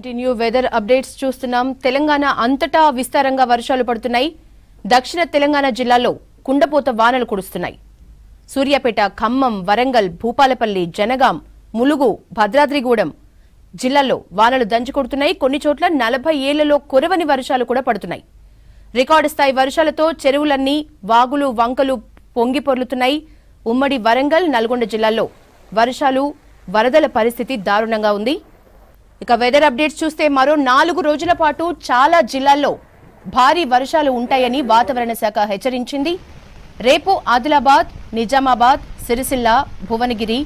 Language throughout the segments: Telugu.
కంటిన్యూ వెదర్ అప్డేట్స్ చూస్తున్నాం. తెలంగాణ అంతటా విస్తారంగా వర్షాలు పడుతున్నాయి. దక్షిణ తెలంగాణ జిల్లాల్లో కుండపోత వానలు కురుస్తున్నాయి. సూర్యాపేట, ఖమ్మం, వరంగల్, భూపాలపల్లి, జనగాం, ములుగు, భద్రాద్రిగూడెం జిల్లాల్లో వానలు దంచుకొడుతున్నాయి. కొన్ని చోట్ల 40 ఏళ్లలో కురవని వర్షాలు కూడా పడుతున్నాయి. రికార్డు స్థాయి వర్షాలతో చెరువులన్నీ వాగులు, వంకలు పొంగి పొర్లుతున్నాయి. ఉమ్మడి వరంగల్, నల్గొండ జిల్లాల్లో వర్షాలు, వరదల పరిస్థితి దారుణంగా ఉంది. ఇక వెదర్ అప్డేట్స్ చూస్తే మరో 4 రోజుల పాటు చాలా జిల్లాల్లో భారీ వర్షాలు ఉంటాయని వాతావరణ శాఖ హెచ్చరించింది. రేపు ఆదిలాబాద్, నిజామాబాద్, సిరిసిల్ల, భువనగిరి,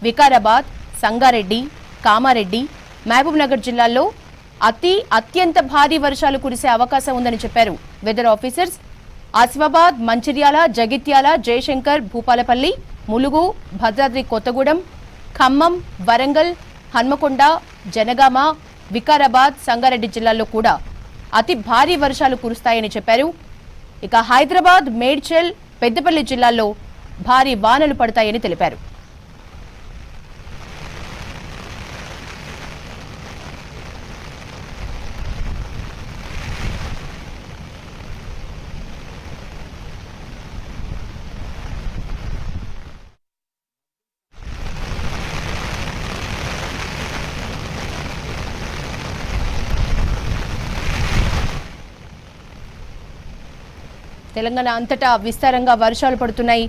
వికారాబాద్, సంగారెడ్డి, కామారెడ్డి, మహబూబ్నగర్ జిల్లాల్లో అత్యంత భారీ వర్షాలు కురిసే అవకాశం ఉందని చెప్పారు వెదర్ ఆఫీసర్స్. ఆసిఫాబాద్, మంచిర్యాల, జగిత్యాల, జయశంకర్, భూపాలపల్లి, ములుగు, భద్రాద్రి కొత్తగూడెం, ఖమ్మం, వరంగల్, హన్మకొండ, జనగామ, వికారాబాద్, సంగారెడ్డి జిల్లాల్లో కూడా అతి భారీ వర్షాలు కురుస్తాయని చెప్పారు. ఇక హైదరాబాద్, మేడ్చల్, పెద్దపల్లి జిల్లాల్లో భారీ వానలు పడతాయని తెలిపారు. తెలంగాణ అంతటా విస్తారంగా వర్షాలు పడుతున్నాయి.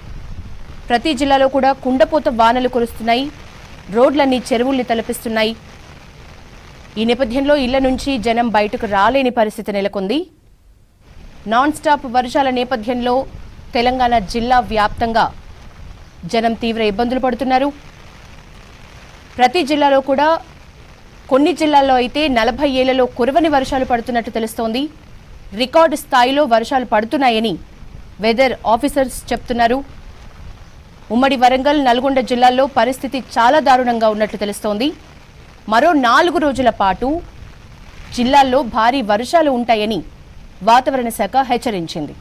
ప్రతి జిల్లాలో కూడా కుండపోత వానలు కురుస్తున్నాయి. రోడ్లన్నీ చెరువుల్ని తలపిస్తున్నాయి. ఈ నేపథ్యంలో ఇళ్ల నుంచి జనం బయటకు రాలేని పరిస్థితి నెలకొంది. నాన్ స్టాప్ వర్షాల నేపథ్యంలో తెలంగాణ జిల్లా వ్యాప్తంగా జనం తీవ్ర ఇబ్బందులు పడుతున్నారు. ప్రతి జిల్లాలో కూడా కొన్ని జిల్లాల్లో అయితే 40 ఏళ్లలో కురవని వర్షాలు పడుతున్నట్టు తెలుస్తోంది. రికార్డు స్థాయిలో వర్షాలు పడుతున్నాయని వెదర్ ఆఫీసర్స్ చెప్తున్నారు. ఉమ్మడి వరంగల్, నల్గొండ జిల్లాల్లో పరిస్థితి చాలా దారుణంగా ఉన్నట్లు తెలుస్తోంది. మరో 4 రోజుల పాటు జిల్లాల్లో భారీ వర్షాలు ఉంటాయని వాతావరణ శాఖ హెచ్చరించింది.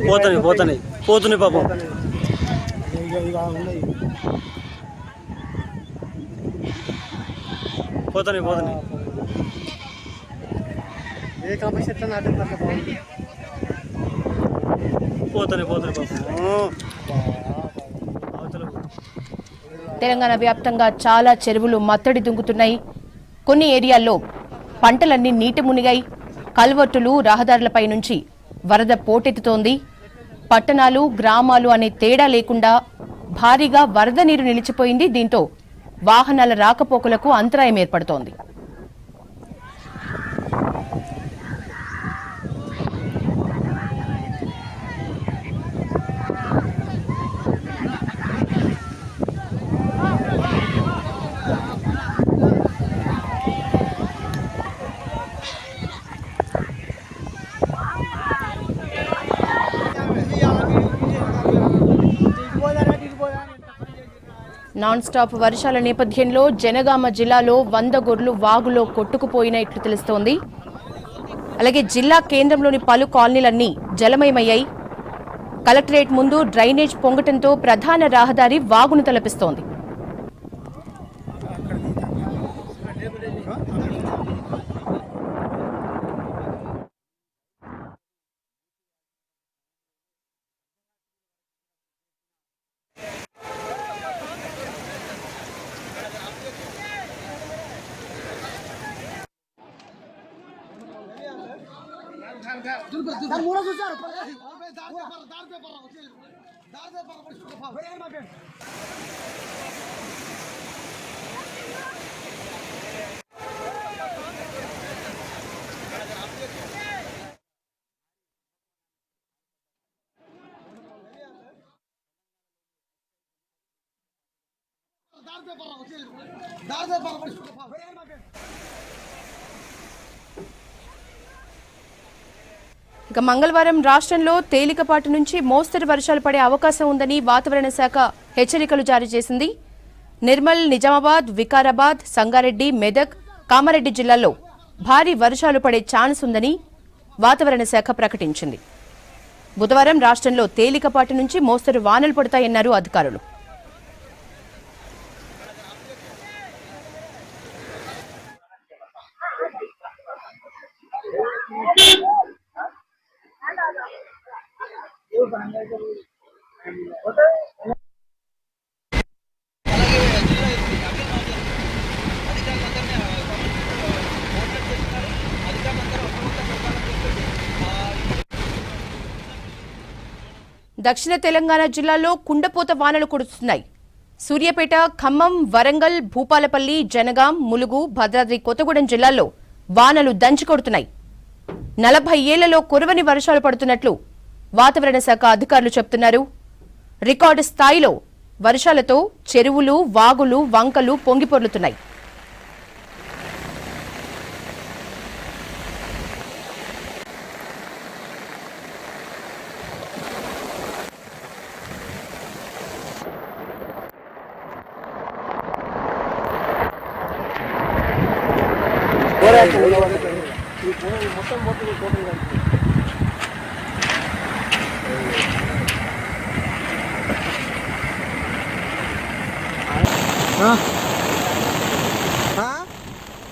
పోతున్నాయి పాపం. పోతున్నాయి ఏ కంపెనీ తెలంగాణ వ్యాప్తంగా చాలా చెరువులు మత్తడి దుంకుతున్నాయి. కొన్ని ఏరియాల్లో పంటలన్నీ నీటి మునిగాయి. కల్వర్టులు, రహదారులపై నుంచి వరద పోటెత్తుతోంది. పట్టణాలు, గ్రామాలు అనే తేడా లేకుండా భారీగా వరద నీరు నిలిచిపోయింది. దీంతో వాహనాల రాకపోకలకు అంతరాయం ఏర్పడుతోంది. నాన్ స్టాప్ వర్షాల నేపథ్యంలో జనగామ జిల్లాలో 100 గొర్రెలు వాగులో కొట్టుకుపోయినట్లు తెలుస్తోంది. అలాగే జిల్లా కేంద్రంలోని పలు కాలనీలన్నీ జలమయమయ్యాయి. కలెక్టరేట్ ముందు డ్రైనేజ్ పొంగటంతో ప్రధాన రహదారి వాగును తలపిస్తోంది. ఇక మంగళవారం రాష్ట్రంలో తేలికపాటి నుంచి మోస్తరు వర్షాలు పడే అవకాశం ఉందని వాతావరణ శాఖ హెచ్చరికలు జారీ చేసింది. నిర్మల్, నిజామాబాద్, వికారాబాద్, సంగారెడ్డి, మెదక్, కామారెడ్డి జిల్లాల్లో భారీ వర్షాలు పడే ఛాన్స్ ఉందని వాతావరణ శాఖ ప్రకటించింది. బుధవారం రాష్ట్రంలో తేలికపాటి నుంచి మోస్తరు వానలు పడతాయన్నారు అధికారులు. దక్షిణ తెలంగాణ జిల్లాలో కుండపోత వానలు కురుస్తున్నాయి. సూర్యాపేట, ఖమ్మం, వరంగల్, భూపాలపల్లి, జనగాం, ములుగు, భద్రాద్రి కొత్తగూడెం జిల్లాల్లో వానలు దంచుకొడుతున్నాయి. 40 ఏళ్లలో కురవని వర్షాలు పడుతున్నట్లు వాతావరణ శాఖ అధికారులు చెబుతున్నారు. రికార్డు స్థాయిలో వర్షాలతో చెరువులు, వాగులు, వంకలు పొంగిపొర్లుతున్నాయి.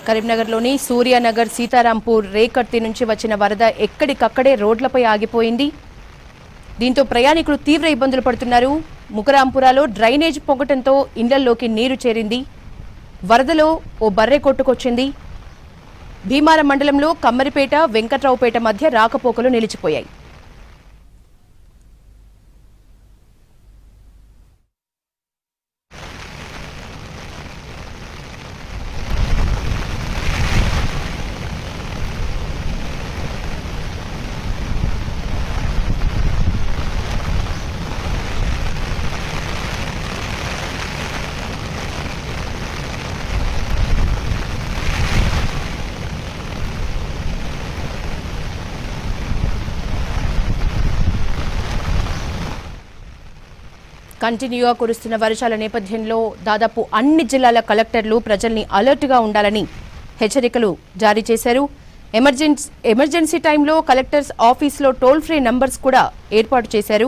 కరీంనగర్లోని సూర్యానగర్, సీతారాంపూర్, రేకర్తి నుంచి వచ్చిన వరద ఎక్కడికక్కడే రోడ్లపై ఆగిపోయింది. దీంతో ప్రయాణికులు తీవ్ర ఇబ్బందులు పడుతున్నారు. ముకరాంపురాలో డ్రైనేజ్ పొగటంతో ఇండ్లల్లోకి నీరు చేరింది. వరదలో ఓ బర్రె కొట్టుకొచ్చింది. భీమారం మండలంలో కమ్మరిపేట, వెంకట్రావుపేట మధ్య రాకపోకలు నిలిచిపోయాయి. కంటిన్యూగా కురుస్తున్న వర్షాల నేపథ్యంలో దాదాపు అన్ని జిల్లాల కలెక్టర్లు ప్రజల్ని అలర్ట్గా ఉండాలని హెచ్చరికలు జారీ చేశారు. ఎమర్జెన్సీ టైంలో కలెక్టర్స్ ఆఫీసులో టోల్ ఫ్రీ నంబర్స్ కూడా ఏర్పాటు చేశారు.